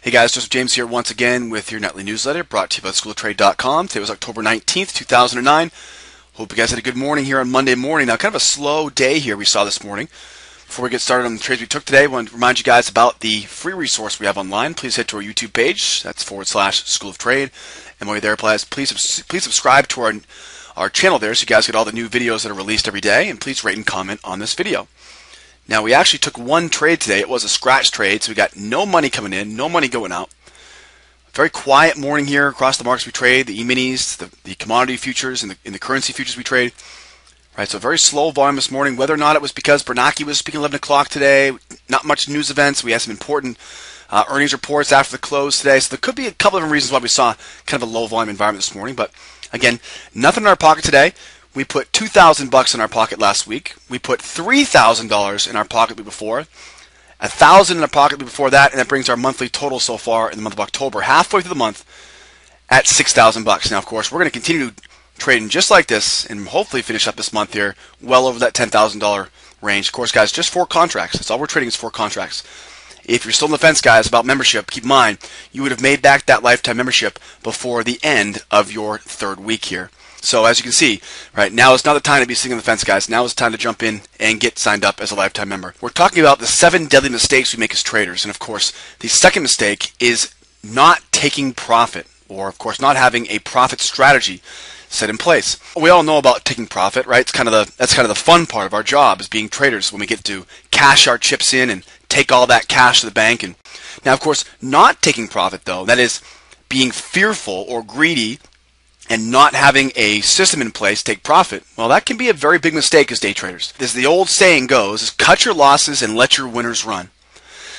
Hey guys, Joseph James here once again with your nightly newsletter brought to you by SchoolofTrade.com. Today was October 19th, 2009. Hope you guys had a good morning here on Monday morning. Now, kind of a slow day here we saw this morning. Before we get started on the trades we took today, I want to remind you guys about the free resource we have online. Please head to our YouTube page. That's /School of Trade. And while you're there, please subscribe to our channel there so you guys get all the new videos that are released every day. And please rate and comment on this video. Now, we actually took one trade today. It was a scratch trade, so we got no money coming in, no money going out. Very quiet morning here across the markets we trade, the E-minis, the commodity futures, and the currency futures we trade. Right, so very slow volume this morning. Whether or not it was because Bernanke was speaking 11 o'clock today, not much news events. We had some important earnings reports after the close today. So there could be a couple of reasons why we saw kind of a low volume environment this morning. But again, nothing in our pocket today. We put $2,000 in our pocket last week. We put $3,000 in our pocket before, $1,000 in our pocket before that, and that brings our monthly total so far in the month of October, halfway through the month, at $6,000. Now, of course, we're going to continue trading just like this and hopefully finish up this month here well over that $10,000 range. Of course, guys, just 4 contracts. That's all we're trading is 4 contracts. If you're still on the fence, guys, about membership, keep in mind you would have made back that lifetime membership before the end of your 3rd week here. So as you can see, right now is not the time to be sitting on the fence, guys. Now is the time to jump in and get signed up as a lifetime member. We're talking about the 7 deadly mistakes we make as traders. And of course, the second mistake is not taking profit, or of course not having a profit strategy set in place. We all know about taking profit, right? That's kind of the fun part of our job as being traders, when we get to cash our chips in and take all that cash to the bank. And now, of course, not taking profit, though, that is being fearful or greedy and not having a system in place to take profit, well, that can be a very big mistake as day traders. As the old saying goes, is cut your losses and let your winners run.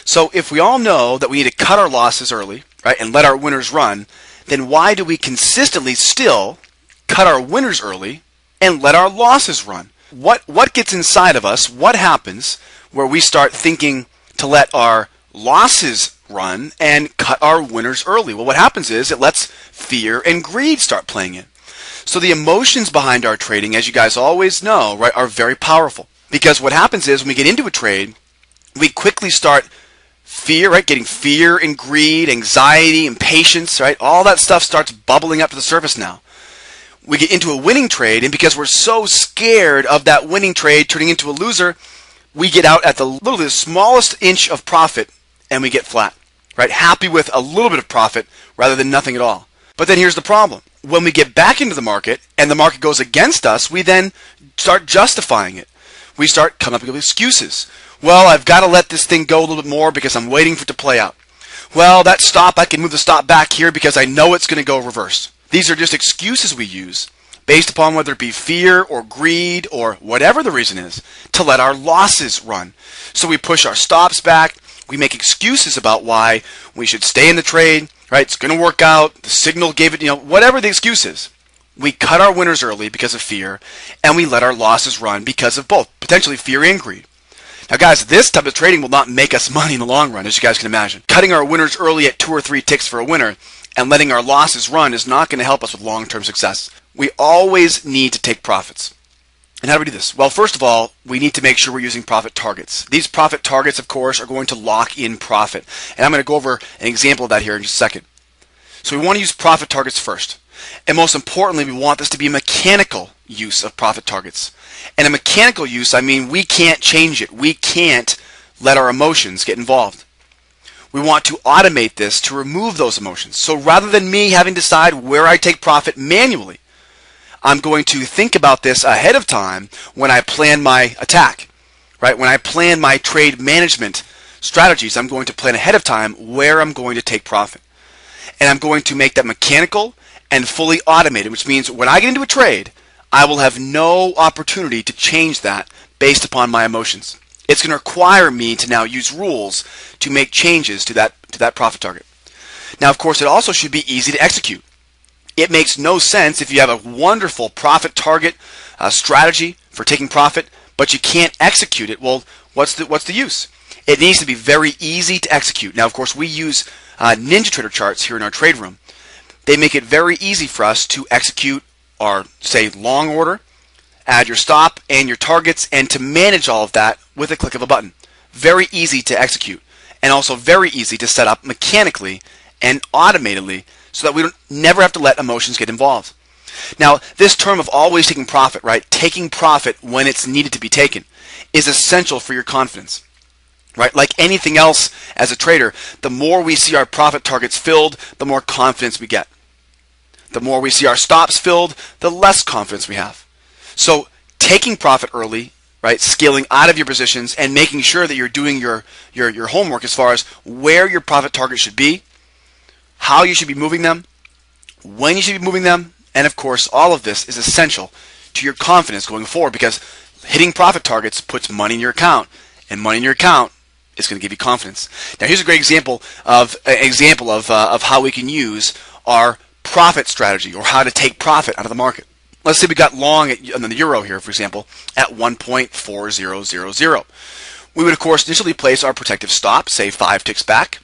So if we all know that we need to cut our losses early, right, and let our winners run, then why do we consistently still cut our winners early and let our losses run? What gets inside of us? What happens where we start thinking to let our losses run and cut our winners early? Well, what happens is it lets fear and greed start playing in. So the emotions behind our trading, as you guys always know, right, are very powerful. Because what happens is when we get into a trade, we quickly start fear, right, getting fear and greed, anxiety, impatience, right? All that stuff starts bubbling up to the surface now. We get into a winning trade, and because we're so scared of that winning trade turning into a loser, we get out at literally the smallest inch of profit and we get flat, right? Happy with a little bit of profit rather than nothing at all. But then here's the problem. When we get back into the market and the market goes against us, we then start justifying it. We start coming up with excuses. Well, I've got to let this thing go a little bit more because I'm waiting for it to play out. Well, that stop, I can move the stop back here because I know it's going to go reverse. These are just excuses we use based upon whether it be fear or greed or whatever the reason is to let our losses run. So we push our stops back. We make excuses about why we should stay in the trade, right? It's going to work out. The signal gave it, whatever the excuse is. We cut our winners early because of fear, and we let our losses run because of both, potentially fear and greed. Now, guys, this type of trading will not make us money in the long run, as you guys can imagine. Cutting our winners early at 2 or 3 ticks for a winner and letting our losses run is not going to help us with long-term success. We always need to take profits. And how do we do this? Well, first of all, we need to make sure we're using profit targets. These profit targets, of course, are going to lock in profit. And I'm going to go over an example of that here in just a second. So we want to use profit targets first. And most importantly, we want this to be a mechanical use of profit targets. And a mechanical use, I mean we can't change it. We can't let our emotions get involved. We want to automate this to remove those emotions. So rather than me having to decide where I take profit manually, I'm going to think about this ahead of time when I plan my attack, right? When I plan my trade management strategies, I'm going to plan ahead of time where I'm going to take profit. And I'm going to make that mechanical and fully automated, which means when I get into a trade, I will have no opportunity to change that based upon my emotions. It's going to require me to now use rules to make changes to that profit target. Now, of course, it also should be easy to execute. It makes no sense if you have a wonderful profit target strategy for taking profit, but you can't execute it. Well, what's the use? It needs to be very easy to execute. Now, of course, we use NinjaTrader charts here in our trade room. They make it very easy for us to execute our, say, long order, add your stop and your targets, and to manage all of that with a click of a button. Very easy to execute. and also very easy to set up mechanically and automatedly so that we don't never have to let emotions get involved. Now, this term of always taking profit, right? Taking profit when it's needed to be taken is essential for your confidence, right? Like anything else as a trader, the more we see our profit targets filled, the more confidence we get. The more we see our stops filled, the less confidence we have. So taking profit early, right? Scaling out of your positions and making sure that you're doing your homework as far as where your profit target should be, how you should be moving them, when you should be moving them, and of course, all of this is essential to your confidence going forward because hitting profit targets puts money in your account, and money in your account is going to give you confidence. Now, here's a great example of how we can use our profit strategy or how to take profit out of the market. Let's say we got long on the euro here, for example, at 1.4000. We would, of course, initially place our protective stop, say 5 ticks back.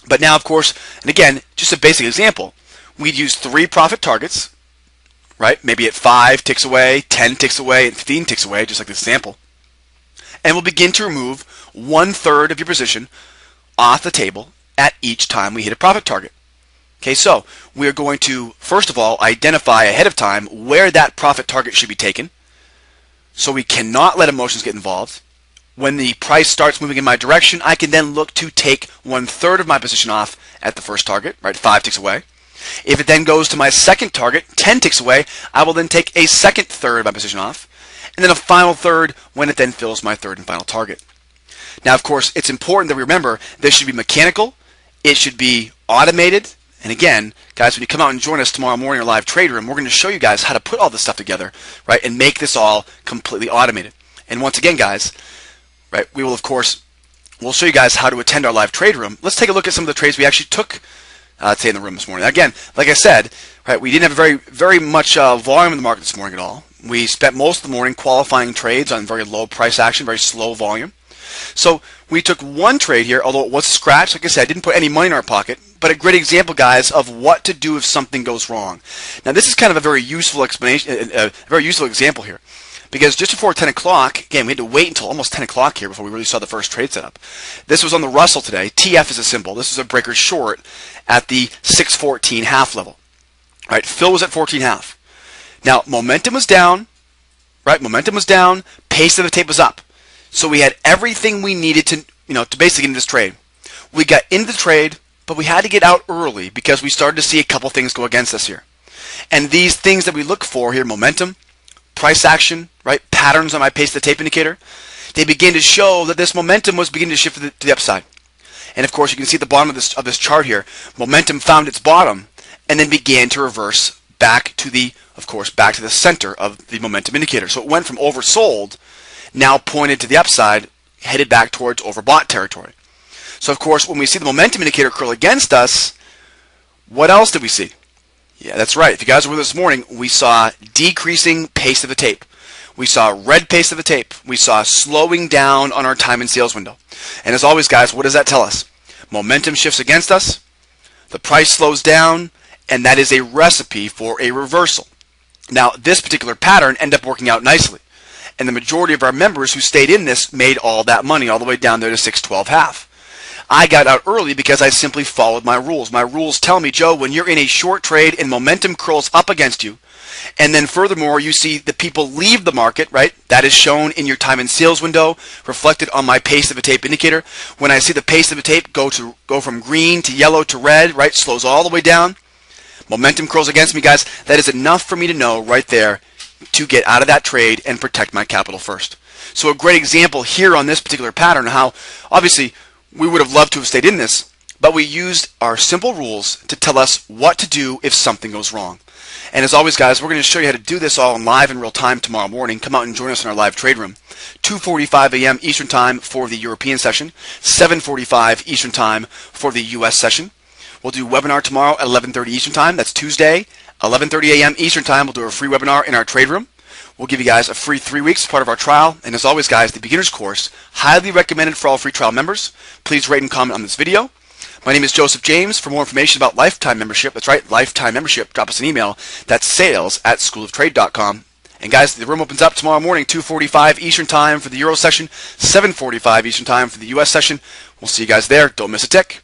But now, of course, and again, just a basic example, we'd use 3 profit targets, right? Maybe at 5 ticks away, 10 ticks away, and 15 ticks away, just like this example. And we'll begin to remove 1/3 of your position off the table at each time we hit a profit target. Okay, so we are going to, first of all, identify ahead of time where that profit target should be taken. So we cannot let emotions get involved. When the price starts moving in my direction, I can then look to take 1/3 of my position off at the first target, right, 5 ticks away. If it then goes to my second target, 10 ticks away, I will then take a second third of my position off, and then a final third when it then fills my third and final target. Now, of course, it's important that we remember this should be mechanical, it should be automated, and again, guys, when you come out and join us tomorrow morning in our live trade room, we're going to show you guys how to put all this stuff together, right, and make this all completely automated. And once again, guys, right, we will, of course, we'll show you guys how to attend our live trade room. Let's take a look at some of the trades we actually took today in the room this morning. Again, like I said, right, we didn't have very much volume in the market this morning at all. We spent most of the morning qualifying trades on very low price action, very slow volume. So we took one trade here, although it was a scratch. Like I said, I didn't put any money in our pocket, but a great example, guys, of what to do if something goes wrong. Now, this is kind of a very useful explanation, a very useful example here. Because just before 10 o'clock, again, we had to wait until almost 10 o'clock here before we really saw the first trade setup. This was on the Russell today. TF is a symbol. This is a breaker short at the 614 half level. All right, fill was at 14 half. Now, momentum was down, right? Momentum was down. Pace of the tape was up. So we had everything we needed to, to basically get into this trade. We got into the trade, but we had to get out early because we started to see a couple things go against us here. And these things that we look for here, momentum, price action, right? Patterns on my pace of the tape indicator, they begin to show that this momentum was beginning to shift to the upside. And of course, you can see at the bottom of this chart here, momentum found its bottom and then began to reverse back to the center of the momentum indicator. So it went from oversold, now pointed to the upside, headed back towards overbought territory. So of course, when we see the momentum indicator curl against us, what else did we see? Yeah, that's right. If you guys were with us this morning, we saw decreasing pace of the tape. We saw red pace of the tape. We saw slowing down on our time and sales window. And as always, guys, what does that tell us? Momentum shifts against us, the price slows down, and that is a recipe for a reversal. Now, this particular pattern ended up working out nicely. And the majority of our members who stayed in this made all that money all the way down there to 612 half. I got out early because I simply followed my rules. My rules tell me, Joe, when you're in a short trade and momentum curls up against you, and then furthermore, you see the people leave the market, right? That is shown in your time and sales window, reflected on my pace of a tape indicator. When I see the pace of a tape go from green to yellow to red, right? Slows all the way down. Momentum curls against me, guys. That is enough for me to know right there to get out of that trade and protect my capital first. So a great example here on this particular pattern, how obviously we would have loved to have stayed in this, but we used our simple rules to tell us what to do if something goes wrong. And as always, guys, we're going to show you how to do this all live in real time tomorrow morning. Come out and join us in our live trade room. 2:45 a.m. Eastern Time for the European session, 7:45 Eastern Time for the U.S. session. We'll do a webinar tomorrow at 11:30 Eastern Time. That's Tuesday, 11:30 a.m. Eastern Time. We'll do a free webinar in our trade room. We'll give you guys a free 3 weeks as part of our trial. And as always, guys, the beginner's course, highly recommended for all free trial members. Please rate and comment on this video. My name is Joseph James. For more information about lifetime membership, that's right, lifetime membership, drop us an email. That's sales@schooloftrade.com. And guys, the room opens up tomorrow morning, 2:45 Eastern Time for the Euro session, 7:45 Eastern Time for the US session. We'll see you guys there. Don't miss a tick.